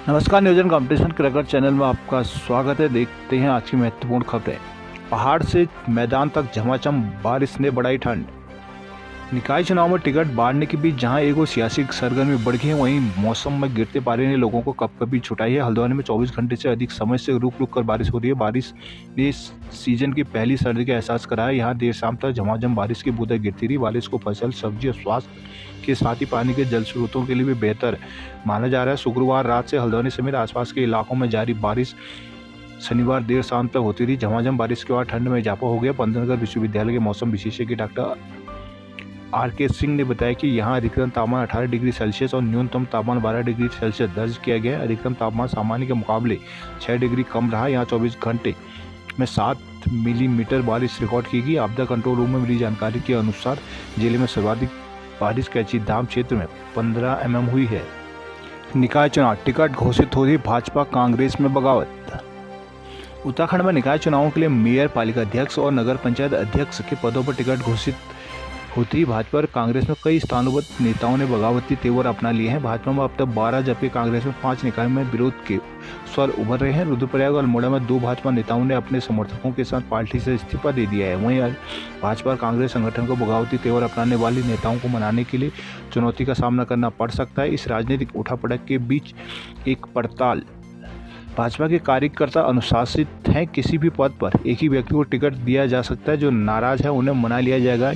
नमस्कार, नियोजन competition cricket channel में आपका स्वागत है। देखते हैं आज की महत्वपूर्ण खबरें। पहाड़ से मैदान तक झमाझम बारिश ने बढ़ाई ठंड। निकाय चुनाव में टिकट बांटने के बीच जहां एक और सियासी सरगर्मी बढ़ गई है, वहीं मौसम में गिरते पारे ने लोगों को कपकपी छुटाई है। हल्द्वानी में 24 घंटे से अधिक समय से रुक रुक कर बारिश हो रही है। बारिश ने इस सीजन की पहली सर्दी का एहसास कराया। यहाँ देर शाम तक झमाझम बारिश की बूंदें गिरती रही। बारिश को फसल, सब्जी और स्वास्थ्य के साथ ही पानी के जल स्रोतों के लिए भी बेहतर माना जा रहा है। शुक्रवार रात से हल्द्वानी समेत आसपास के इलाकों में जारी बारिश शनिवार देर शाम तक होती रही। झमाझम बारिश के बाद ठंड में इजाफा हो गया। पंतनगर विश्वविद्यालय के मौसम विशेषज्ञ डॉक्टर आर.के. सिंह ने बताया कि यहाँ अधिकतम तापमान 18 डिग्री सेल्सियस और न्यूनतम तापमान 12 डिग्री सेल्सियस दर्ज किया गया है। अधिकतम तापमान सामान्य के मुकाबले 6 डिग्री कम रहा। यहाँ 24 घंटे में 7 मिलीमीटर बारिश रिकॉर्ड की गई। आपदा कंट्रोल रूम में मिली जानकारी के अनुसार जिले में सर्वाधिक बारिश कैचीधाम क्षेत्र में 15 mm हुई है। निकाय चुनाव टिकट घोषित हो रही, भाजपा कांग्रेस में बगावत। उत्तराखंड में निकाय चुनावों के लिए मेयर, पालिका अध्यक्ष और नगर पंचायत अध्यक्ष के पदों पर टिकट घोषित होती ही भाजपा और कांग्रेस में कई स्थानों नेताओं ने बगावती तेवर अपना लिए हैं। भाजपा में अब तक 12 जबकि कांग्रेस में 5 निकाय में विरोध के स्वर उभर रहे हैं। रुद्रप्रयाग और अल्मोड़ा में 2 भाजपा नेताओं ने अपने समर्थकों के साथ पार्टी से इस्तीफा दे दिया है। वहीं भाजपा और कांग्रेस संगठन को बगावती तेवर अपनाने वाले नेताओं को मनाने के लिए चुनौती का सामना करना पड़ सकता है। इस राजनीतिक उठापटक के बीच एक पड़ताल। भाजपा के कार्यकर्ता अनुशासित हैं। किसी भी पद पर एक ही व्यक्ति को टिकट दिया जा सकता है। जो नाराज है उन्हें मना लिया जाएगा।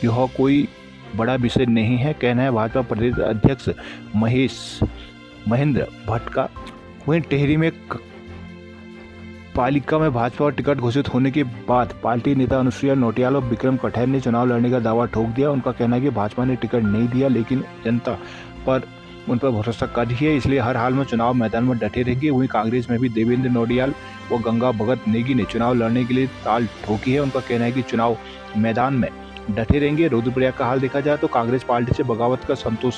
यह कोई बड़ा विषय नहीं है, कहना है भाजपा प्रदेश अध्यक्ष महेंद्र भट्ट का। वहीं टेहरी में पालिका में भाजपा और टिकट घोषित होने के बाद पार्टी नेता अनुसुईया नौटियाल और विक्रम कठेर ने चुनाव लड़ने का दावा ठोक दिया। उनका कहना है कि भाजपा ने टिकट नहीं दिया, लेकिन जनता पर उन पर भरोसा कर रही है, इसलिए हर हाल में चुनाव मैदान में डटे रहेंगे। वहीं कांग्रेस में भी देवेंद्र नौटियाल व गंगा भगत नेगी ने चुनाव लड़ने के लिए ताल ठोकी है। उनका कहना है कि चुनाव मैदान में डटे रहेंगे। रुद्रप्रयाग का हाल देखा जाए तो कांग्रेस पार्टी से बगावत का संतोष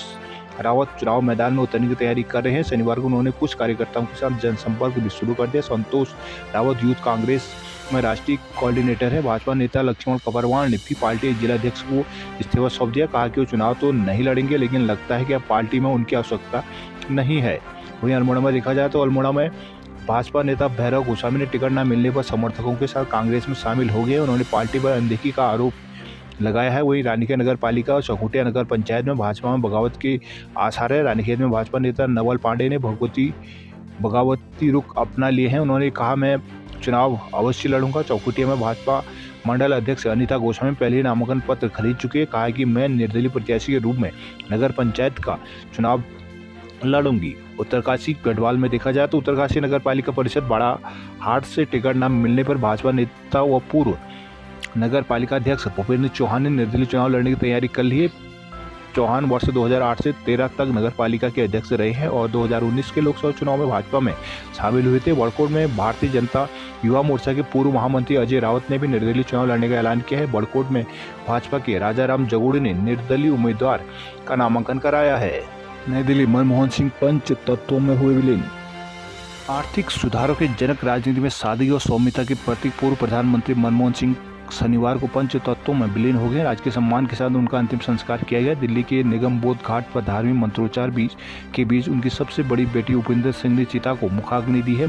रावत चुनाव मैदान में उतरने की तैयारी कर रहे हैं। शनिवार को उन्होंने कुछ कार्यकर्ताओं के साथ जनसंपर्क भी शुरू कर दिया। संतोष रावत यूथ कांग्रेस में राष्ट्रीय कोऑर्डिनेटर है। भाजपा नेता लक्ष्मण कबरवाण ने भी पार्टी जिलाध्यक्ष को इस्तीफा सौंप दिया। कहा कि वो चुनाव तो नहीं लड़ेंगे, लेकिन लगता है कि अब पार्टी में उनकी आवश्यकता नहीं है। वहीं अल्मोड़ा में देखा जाए तो अल्मोड़ा में भाजपा नेता भैरव गोस्वामी ने टिकट न मिलने पर समर्थकों के साथ कांग्रेस में शामिल हो गए। उन्होंने पार्टी पर अनदेखी का आरोप लगाया है। वहीं रानीखेत नगर पालिका और चकोटिया नगर पंचायत में भाजपा में बगावत के आसार है। रानीखेत में भाजपा नेता नवल पांडे ने बगावती रुख अपना लिए हैं। उन्होंने कहा, मैं चुनाव अवश्य लड़ूंगा। चौखुटिया में भाजपा मंडल अध्यक्ष अनीता गोस्वामी पहले ही नामांकन पत्र खरीद चुके हैं। कहा कि मैं निर्दलीय प्रत्याशी के रूप में नगर पंचायत का चुनाव लड़ूंगी। उत्तरकाशी गढ़वाल में देखा जाए तो उत्तरकाशी नगर पालिका परिषद बड़ा हाट से टिकट न मिलने पर भाजपा नेता व पूर्व नगर पालिका अध्यक्ष भूपेंद्र चौहान ने निर्दलीय चुनाव लड़ने की तैयारी कर ली है। चौहान वर्ष 2008 से 13 तक नगर पालिका के अध्यक्ष रहे हैं और 2019 के लोकसभा चुनाव में भाजपा में शामिल हुए थे। बड़कोट में भारतीय जनता युवा मोर्चा के पूर्व महामंत्री अजय रावत ने भी निर्दलीय चुनाव लड़ने का ऐलान किया है। बड़कोट में भाजपा के राजाराम जगोड़ी ने निर्दलीय उम्मीदवार का नामांकन कराया है। नई दिल्ली, मनमोहन सिंह पंच तत्वों में हुए विलीन। आर्थिक सुधारों के जनक, राजनीति में सादगी और सौम्यता के प्रतीक पूर्व प्रधानमंत्री मनमोहन सिंह शनिवार को पंच तत्वों में विलीन हो गए। राजकीय सम्मान के साथ उनका अंतिम संस्कार किया गया। दिल्ली के निगम बोध घाट पर धार्मिक मंत्रोच्चार के बीच उनकी सबसे बड़ी बेटी उपिंदर सिंह ने चिता को मुखाग्नि दी है।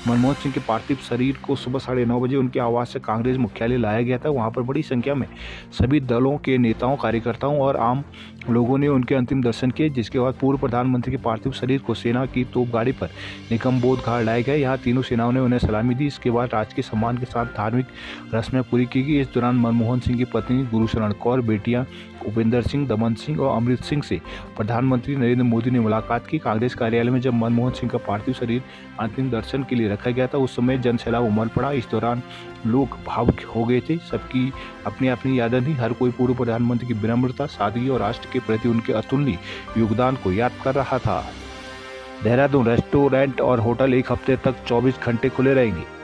मनमोहन सिंह के पार्थिव शरीर को सुबह 9:30 बजे उनके आवास से कांग्रेस मुख्यालय लाया गया था। वहां पर बड़ी संख्या में सभी दलों के नेताओं, कार्यकर्ताओं और आम लोगों ने उनके अंतिम दर्शन किए, जिसके बाद पूर्व प्रधानमंत्री के पार्थिव शरीर को सेना की तोपगाड़ी पर निगम बोध घाट लाया गया। यहाँ तीनों सेनाओं ने उन्हें सलामी दी। इसके बाद राजकीय सम्मान के साथ धार्मिक रस्में पूरी की गई। इस दौरान मनमोहन सिंह की पत्नी गुरुशरण कौर, बेटियां उपिंदर सिंह, दमन सिंह और अमृत सिंह से प्रधानमंत्री नरेंद्र मोदी ने मुलाकात की। कांग्रेस कार्यालय में जब मनमोहन सिंह का पार्थिव शरीर अंतिम दर्शन के लिए रखा गया था, उस समय जनसैलाब उमड़ पड़ा। इस दौरान लोग भावुक हो गए थे। सबकी अपनी अपनी यादें थी। हर कोई पूर्व प्रधानमंत्री की विनम्रता, सादगी और राष्ट्र के प्रति उनके अतुलनीय योगदान को याद कर रहा था। देहरादून, रेस्टोरेंट और होटल 1 हफ्ते तक 24 घंटे खुले रहेंगे।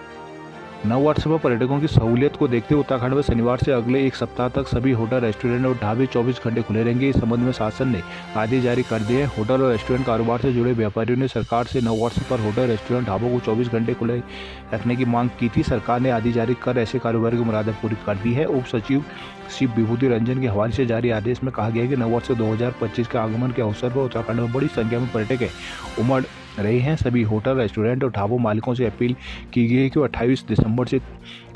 नववर्ष पर पर्यटकों की सहूलियत को देखते हुए उत्तराखंड में शनिवार से अगले 1 सप्ताह तक सभी होटल, रेस्टोरेंट और ढाबे 24 घंटे खुले रहेंगे। इस संबंध में शासन ने आदेश जारी कर दिए हैं। होटल और रेस्टोरेंट कारोबार से जुड़े व्यापारियों ने सरकार से नववर्ष पर होटल, रेस्टोरेंट, ढाबों को 24 घंटे खुले रखने की मांग की थी। सरकार ने आदेश जारी कर ऐसे कारोबार की मुरादें पूरी कर दी है। उप सचिव शिव विभूति रंजन के हवाले से जारी आदेश में कहा गया है कि नववर्ष 2025 के आगमन के अवसर पर उत्तराखंड में बड़ी संख्या में पर्यटक उमड़ रहे हैं। सभी होटल, रेस्टोरेंट और ढाबों मालिकों से अपील की गई है कि वो 28 दिसंबर से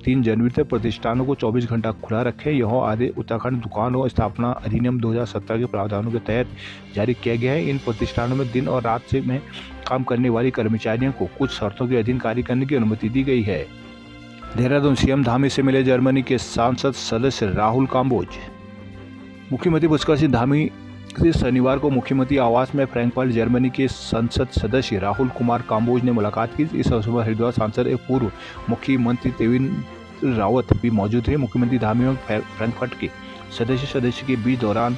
3 जनवरी तक प्रतिष्ठानों को 24 घंटा खुला रखें। यह आदेश उत्तराखंड दुकान और स्थापना अधिनियम 2017 के प्रावधानों के तहत जारी किया गया है। इन प्रतिष्ठानों में दिन और रात से में काम करने वाली कर्मचारियों को कुछ शर्तों के अधीन कार्य करने की अनुमति दी गई है। देहरादून सीएम धामी से मिले जर्मनी के सांसद सदस्य राहुल काम्बोज। मुख्यमंत्री पुष्कर सिंह धामी से शनिवार को मुख्यमंत्री आवास में फ्रैंकफर्ट जर्मनी के संसद सदस्य राहुल कुमार काम्बोज ने मुलाकात की। इस अवसर पर हरिद्वार सांसद एवं पूर्व मुख्यमंत्री त्रिवेंद्र रावत भी मौजूद थे। मुख्यमंत्री धामी और फ्रैंकफर्ट के सदस्य के बीच दौरान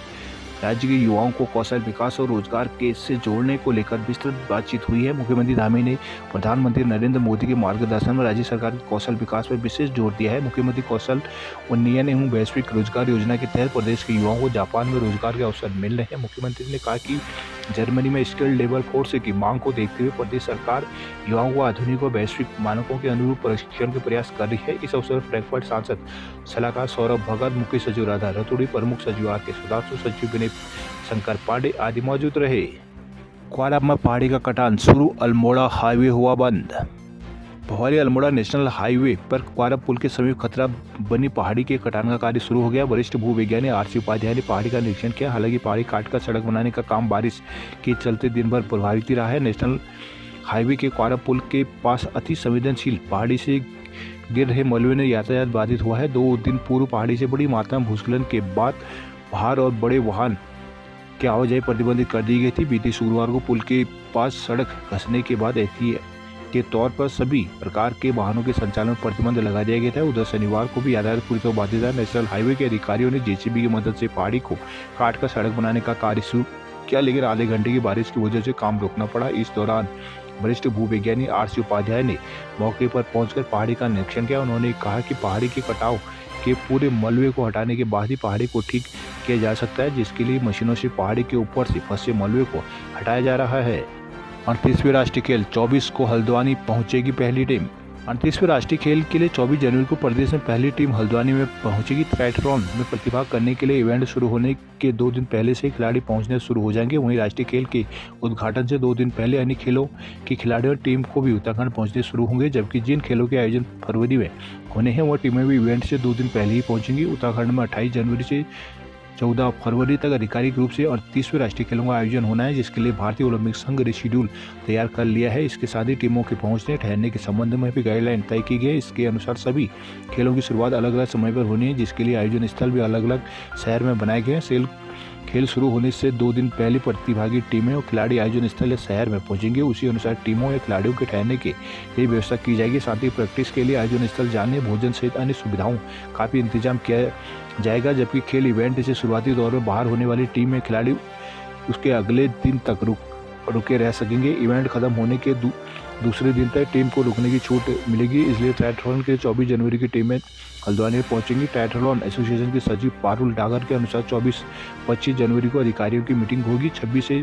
राज्य के युवाओं को कौशल विकास और रोजगार के से जोड़ने को लेकर विस्तृत बातचीत हुई है। मुख्यमंत्री धामी ने प्रधानमंत्री नरेंद्र मोदी के मार्गदर्शन में राज्य सरकार के कौशल विकास पर विशेष जोर दिया है। मुख्यमंत्री कौशल उन्नयन एवं वैश्विक रोजगार योजना के तहत प्रदेश के युवाओं को जापान में रोजगार के अवसर मिल रहे हैं। मुख्यमंत्री ने कहा कि जर्मनी में स्किल्ड लेबर फोर्स की मांग को देखते हुए प्रदेश सरकार युवाओं को आधुनिक और वैश्विक मानकों के अनुरूप प्रशिक्षण के प्रयास कर रही है। इस अवसर पर फ्रैंकफर्ट सांसद सलाहकार सौरभ भगत, मुख्य सचिव राधा रतूड़ी, प्रमुख सचिव आर के सुधांशु, सचिव विनय शंकर पांडे आदि मौजूद रहे। क्वारब में पहाड़ी का कटान शुरू, अल्मोड़ा हाईवे हुआ बंद। भवाली अल्मोड़ा नेशनल हाईवे पर क्वारब पुल के समीप खतरा बनी पहाड़ी के कटान का कार्य शुरू हो गया। वरिष्ठ भूवैज्ञानिक आर सी उपाध्याय ने पहाड़ी का निरीक्षण किया। हालांकि पहाड़ी काटकर सड़क बनाने का काम बारिश के चलते दिन भर प्रभावित ही रहा है। नेशनल हाईवे के क्वारब पुल के पास अति संवेदनशील पहाड़ी से गिर रहे मलबे ने यातायात बाधित हुआ है। 2 दिन पूर्व पहाड़ी से बड़ी मात्रा में भूस्खलन के बाद भार और बड़े वाहन की आवाजाही प्रतिबंधित कर दी गई थी। बीते शुक्रवार को पुल के पास सड़क धंसने के बाद एहतियात के तौर पर सभी प्रकार के वाहनों के संचालन पर प्रतिबंध लगा दिया गया था। उधर शनिवार को भी यातायात पूरी तरह बाधित है। नेशनल हाईवे के अधिकारियों ने जेसीबी की मदद से पहाड़ी को काटकर सड़क बनाने का कार्य शुरू किया, लेकिन आधे घंटे की बारिश की वजह से काम रोकना पड़ा। इस दौरान वरिष्ठ भूवैज्ञानिक आर सी उपाध्याय ने मौके पर पहुंचकर पहाड़ी का निरीक्षण किया। उन्होंने कहा कि पहाड़ी के कटाव के पूरे मलबे को हटाने के बाद ही पहाड़ी को ठीक किया जा सकता है, जिसके लिए मशीनों से पहाड़ी के ऊपर से फंसे मलबे को हटाया जा रहा है। 38वें राष्ट्रीय खेल 24 को हल्द्वानी पहुंचेगी पहली टीम। 38वें राष्ट्रीय खेल के लिए 24 जनवरी को प्रदेश में पहली टीम हल्द्वानी में पहुंचेगी। ट्रायथलॉन में प्रतिभाग करने के लिए इवेंट शुरू होने के 2 दिन पहले से खिलाड़ी पहुंचने शुरू हो जाएंगे। वहीं राष्ट्रीय खेल के उद्घाटन से 2 दिन पहले अन्य खेलों के खिलाड़ी और टीम को भी उत्तराखंड पहुंचने शुरू होंगे, जबकि जिन खेलों के आयोजन फरवरी में होने हैं वह टीमें भी इवेंट से 2 दिन पहले ही पहुंचेंगी। उत्तराखंड में 28 जनवरी से 14 फरवरी तक आधिकारिक रूप से 38वें राष्ट्रीय खेलों का आयोजन होना है, जिसके लिए भारतीय ओलंपिक संघ ने शेड्यूल तैयार कर लिया है। इसके साथ ही टीमों के पहुंचने ठहरने के संबंध में भी गाइडलाइन तय की गई है। इसके अनुसार सभी खेलों की शुरुआत अलग अलग समय पर होनी है, जिसके लिए आयोजन स्थल भी अलग अलग शहर में बनाए गए हैं। खेल शुरू होने से 2 दिन पहले प्रतिभागी टीमें और खिलाड़ी आयोजन स्थल या शहर में पहुंचेंगे। उसी अनुसार टीमों या खिलाड़ियों के ठहरने के लिए व्यवस्था की जाएगी। साथ ही प्रैक्टिस के लिए आयोजन स्थल जाने, भोजन सहित अन्य सुविधाओं का भी इंतजाम किया जाएगा। जबकि खेल इवेंट से शुरुआती दौर में बाहर होने वाली टीम में खिलाड़ी उसके अगले दिन तक रुके रह सकेंगे। इवेंट खत्म होने के दूसरे दिन तक टीम को रुकने की छूट मिलेगी। इसलिए ट्रायथलॉन के 24 जनवरी की टीमें हल्द्वानी में पहुंचेंगी। ट्रायथलॉन एसोसिएशन के सचिव पारुल डागर के अनुसार 24-25 जनवरी को अधिकारियों की मीटिंग होगी। 26 से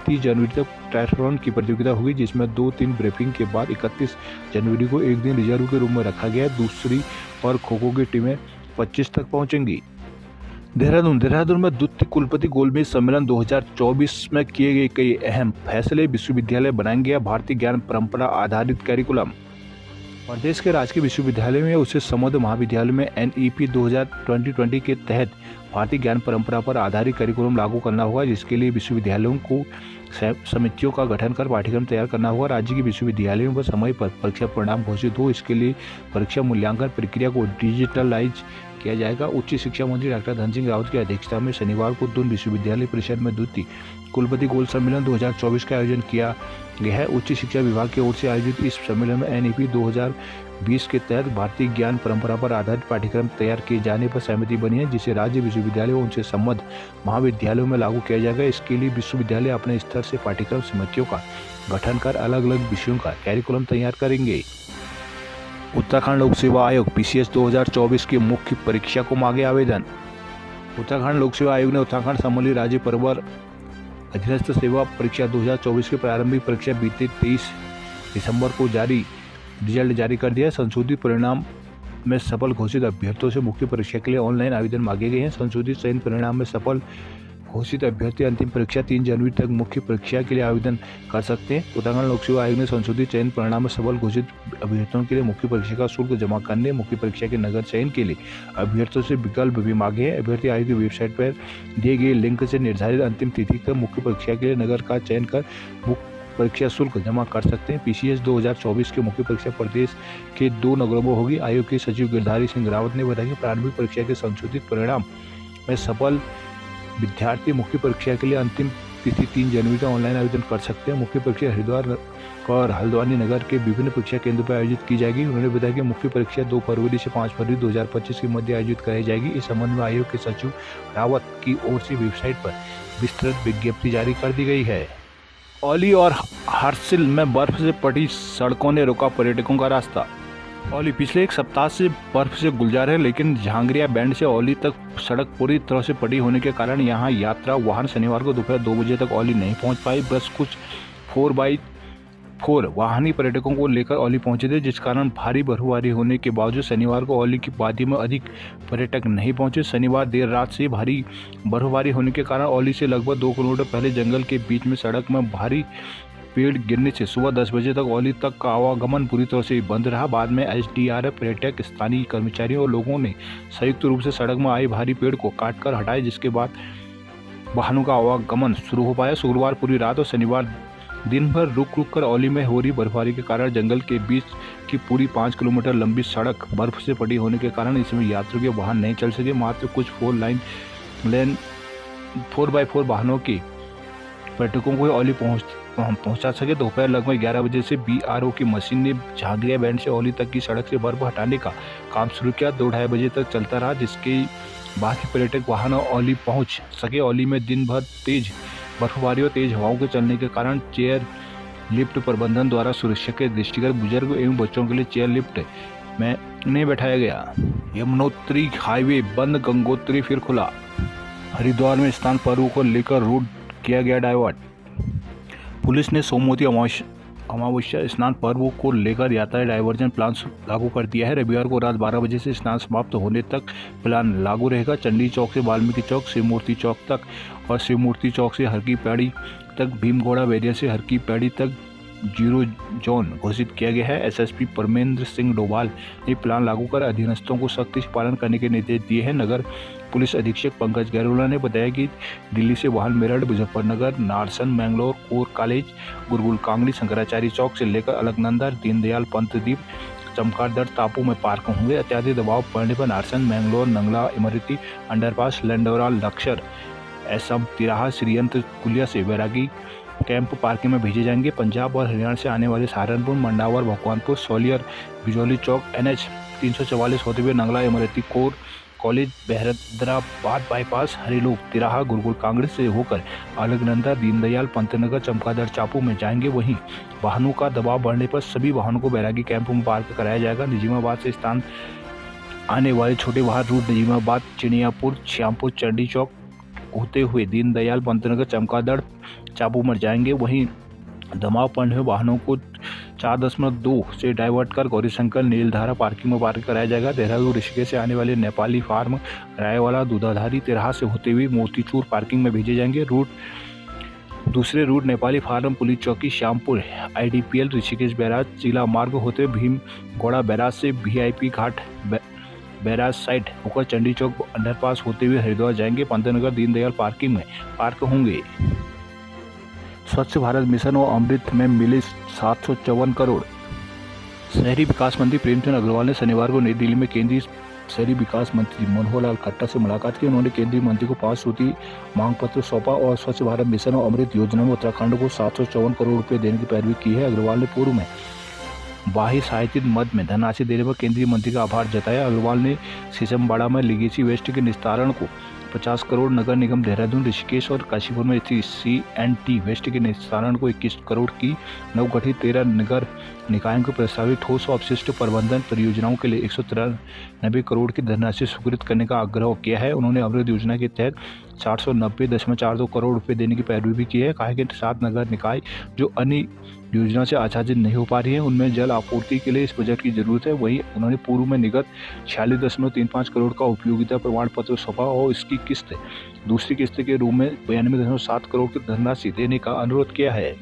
30 जनवरी तक ट्रायथलॉन की प्रतियोगिता होगी, जिसमें 2-3 ब्रीफिंग के बाद 31 जनवरी को एक दिन रिजर्व के रूप में रखा गया है। दूसरी और खो खो की टीमें 25 तक पहुंचेंगी। देहरादून में द्वितीय कुलपति गोलमेज सम्मेलन 2024 में किए गए कई अहम फैसले। विश्वविद्यालय बनाएंगे भारतीय ज्ञान परंपरा आधारित कैरिकुलम। प्रदेश के राजकीय विश्वविद्यालय में उच्च समुद्र महाविद्यालय में NEP 2020 के तहत भारतीय ज्ञान परंपरा पर आधारित कैरिकुलम लागू करना होगा, जिसके लिए विश्वविद्यालयों को समितियों का गठन कर पाठ्यक्रम तैयार करना होगा। राज्य के विश्वविद्यालयों पर समय पर परीक्षा परिणाम घोषित हो, इसके लिए परीक्षा मूल्यांकन प्रक्रिया को डिजिटलाइज किया जाएगा। उच्च शिक्षा मंत्री डॉक्टर धन सिंह रावत की अध्यक्षता में शनिवार को दून विश्वविद्यालय परिषद में द्वितीय कुलपति गोल सम्मेलन 2024 का आयोजन किया गया है। उच्च शिक्षा विभाग की ओर से आयोजित इस सम्मेलन में NEP 2020 के तहत भारतीय ज्ञान परंपरा पर आधारित पाठ्यक्रम तैयार किए जाने पर सहमति बनी है, जिसे राज्य विश्वविद्यालय और उनसे संबद्ध महाविद्यालयों में लागू किया जाएगा। इसके लिए विश्वविद्यालय अपने स्तर से पाठ्यक्रम समितियों का गठन कर अलग अलग विषयों का कैरिकुलम तैयार करेंगे। उत्तराखंड लोक सेवा आयोग PCS 2024 की मुख्य परीक्षा को मांगे आवेदन। उत्तराखंड लोक सेवा आयोग ने उत्तराखंड संबंधी राज्य परिवार अधीनस्थ सेवा परीक्षा 2024 की प्रारंभिक परीक्षा बीते 23 दिसंबर को रिजल्ट जारी कर दिया। संशोधित परिणाम में सफल घोषित अभ्यर्थियों से मुख्य परीक्षा के लिए ऑनलाइन आवेदन मांगे गए हैं। संशोधित चयन परिणाम में सफल घोषित अभ्यर्थी अंतिम परीक्षा 3 जनवरी तक मुख्य परीक्षा के लिए आवेदन कर सकते हैं। उत्तराखंड लोक सेवा आयोग ने संशोधित चयन परिणाम में सफल घोषित अभ्यर्थियों के लिए मुख्य परीक्षा का शुल्क जमा करने, मुख्य परीक्षा के नगर चयन के लिए अभ्यर्थियों से विकल्प भी मांगे हैं। अभ्यर्थी आयोग की वेबसाइट पर दिए गए लिंक से निर्धारित अंतिम तिथि तक मुख्य परीक्षा के लिए नगर का चयन कर मुख्य परीक्षा शुल्क जमा कर सकते हैं। पीसीएस 2024 की मुख्य परीक्षा प्रदेश के 2 नगरों में होगी। आयोग के सचिव गिरधारी सिंह रावत ने बताया कि प्रारंभिक परीक्षा के संशोधित परिणाम में सफल विद्यार्थी मुख्य परीक्षा के लिए अंतिम तिथि 3 जनवरी का ऑनलाइन आवेदन कर सकते हैं। मुख्य परीक्षा हरिद्वार और हल्द्वानी नगर के विभिन्न परीक्षा केंद्रों पर आयोजित की जाएगी। उन्होंने बताया कि मुख्य परीक्षा 2 फरवरी से 5 फरवरी 2025 के मध्य आयोजित कराई जाएगी। इस संबंध में आयोग के सचिव रावत की ओर से वेबसाइट पर विस्तृत विज्ञप्ति जारी कर दी गई है। औली और हर्सिल में बर्फ से पटी सड़कों ने रोका पर्यटकों का रास्ता। औली पिछले एक सप्ताह से बर्फ से गुलजार है, लेकिन झांगरिया बैंड से औली तक सड़क पूरी तरह से पड़ी होने के कारण यहां यात्रा वाहन शनिवार को दोपहर 2 बजे तक औली नहीं पहुंच पाई। बस कुछ 4x4 वाहनी पर्यटकों को लेकर औली पहुंचे थे, जिस कारण भारी बर्फबारी होने के बावजूद शनिवार को औली की वादी में अधिक पर्यटक नहीं पहुंचे। शनिवार देर रात से भारी बर्फबारी होने के कारण औली से लगभग 2 किलोमीटर पहले जंगल के बीच में सड़क में भारी पेड़ गिरने से सुबह 10 बजे तक औली तक का आवागमन पूरी तरह से बंद रहा। बाद में एसडीआरएफ, पर्यटक, स्थानीय कर्मचारियों और लोगों ने संयुक्त रूप से सड़क में आए भारी पेड़ को काटकर हटाए, जिसके बाद वाहनों का आवागमन शुरू हो पाया। शुक्रवार पूरी रात और शनिवार दिन भर रुक रुक कर औली में हो रही बर्फबारी के कारण जंगल के बीच की पूरी 5 किलोमीटर लंबी सड़क बर्फ से पड़ी होने के कारण इसमें यात्रियों के वाहन नहीं चल सके। मात्र कुछ 4x4 वाहनों के पर्यटकों को औली पहुंचा सके। दोपहर लगभग 11 बजे से बीआरओ की मशीन ने झांगरिया बैंड से औली तक की सड़क से बर्फ हटाने का काम शुरू किया। 2-2:30 बजे तक चलता रहा, जिसके बाद ही पर्यटक वाहन औली पहुंच सके। औली में दिन भर तेज बर्फबारी और तेज हवाओं के चलने के कारण चेयर लिफ्ट प्रबंधन द्वारा सुरक्षा के दृष्टिगत बुजुर्ग एवं बच्चों के लिए चेयर लिफ्ट में नहीं बैठाया गया। यमुनोत्री हाईवे बंद, गंगोत्री फिर खुला। हरिद्वार में स्नान पर्व को लेकर रूट किया गया डाइवर्ट। पुलिस ने सोमवती अमावस्या स्नान पर्व को लेकर यातायात डाइवर्जन प्लान लागू कर दिया है। रविवार को रात 12 बजे से स्नान समाप्त होने तक प्लान लागू रहेगा। चंडी चौक से वाल्मीकि चौक, शिवमूर्ति चौक तक और शिवमूर्ति चौक से हरकी पैड़ी तक, भीमगौड़ा बैरियर से हरकी पैड़ी तक 0 जोन घोषित किया गया है। एसएसपी परमेंद्र सिंह डोभाल ने प्लान लागू कर अधीनस्थों को सख्ती से पालन करने के निर्देश दिए हैं। नगर पुलिस अधीक्षक पंकज गहलोला ने बताया कि दिल्ली से वाहन मेरठ, मुजफ्फरनगर, नारसन, मैंगलोर, कोर कॉलेज, गुरुकुल कांगड़ी, शंकराचार्य चौक से लेकर अलकनंदा, दीनदयाल पंत द्वीप, चमकारदड़ टापू में पार्क होंगे। अत्याधिक दबाव पड़ने पर नारसन, मैंगलोर, नंगला, इमरती अंडरपास, लंडौरा, लक्सर, एसम, तिराहा, श्रीयंत्र पुलिया से बैरागी कैंप पार्किंग में भेजे जाएंगे। पंजाब और हरियाणा से आने वाले सहारनपुर, मंडावर, भगवानपुर, सोलियर, बिजौली चौक, NH 344 होते हुए Nangla, Imrati, core college, Bahadrabad bypass, Harilok, तिराहा, गुरुकुल कांग्रेस से होकर अलकनंदा, दीनदयाल पंतनगर, चमकादड़ चापू में जाएंगे। वहीं वाहनों का दबाव बढ़ने पर सभी वाहनों को बैरागी कैंप में पार्क कराया जाएगा। निजामाबाद से स्थान आने वाले छोटे वाहन रूट निजामाबाद, चिड़ियापुर, श्यामपुर, चंडी चौक होते हुए दीनदयाल पंतनगर, चमकादड़ चापू में जाएंगे। वहीं दबाव पड़ने में वाहनों को 4.2 से डाइवर्ट कर गौरीशंकर, नीलधारा पार्किंग में पार्क कराया जाएगा। देहरादून, ऋषिकेश से आने वाले नेपाली फार्म, रायवाला, दूधाधारी, तिराहा से होते हुए मोतीचूर पार्किंग में भेजे जाएंगे। दूसरे रूट नेपाली फार्म, पुलिस चौकी, श्यामपुर, IDPL, ऋषिकेश बैराज, जिला मार्ग होते हुए भीमगौड़ा बैराज से VIP घाट बैराज साइड होकर चंडी चौक अंडरपास होते हुए हरिद्वार जाएंगे। पंतनगर, दीनदयाल पार्किंग में पार्क होंगे। स्वच्छ भारत मिशन और अमृत में मिले 754 करोड़। शहरी विकास मंत्री प्रेमचंद अग्रवाल ने शनिवार को नई दिल्ली में केंद्रीय शहरी विकास मंत्री मनोहर लाल खट्टर से मुलाकात की। उन्होंने केंद्रीय मंत्री को 5 सूत्री मांग पत्र सौंपा और स्वच्छ भारत मिशन और अमृत योजना में उत्तराखंड को 754 करोड़ रुपए देने की पैरवी की है। अग्रवाल ने पूर्व में बाह्य सहायतित मद में धनराशि देने पर केंद्रीय मंत्री का आभार जताया। अग्रवाल ने सिसमबाड़ा में लीगेसी वेस्ट के निस्तारण को 50 करोड़, नगर निगम देहरादून, ऋषिकेश और काशीपुर में स्थित CNT वेस्ट के निस्तारण को 21 करोड़ की, नवगठित 13 नगर निकायों को प्रस्तावित ठोस और अपशिष्ट प्रबंधन परियोजनाओं के लिए 193 करोड़ की धनराशि स्वीकृत करने का आग्रह किया है। उन्होंने अमृत योजना के तहत 490.42 करोड़ रुपए देने की पैरवी भी की है। कहा कि 7 नगर निकाय जो अन्य योजना से आच्छादित नहीं हो पा रही है, उनमें जल आपूर्ति के लिए इस बजट की जरूरत है। वहीं उन्होंने पूर्व में निगत 46.35 करोड़ का उपयोगिता प्रमाण पत्र सौंपा और इसकी किस्त दूसरी किस्त के रूप में 92.7 करोड़ की धनराशि देने का अनुरोध किया है।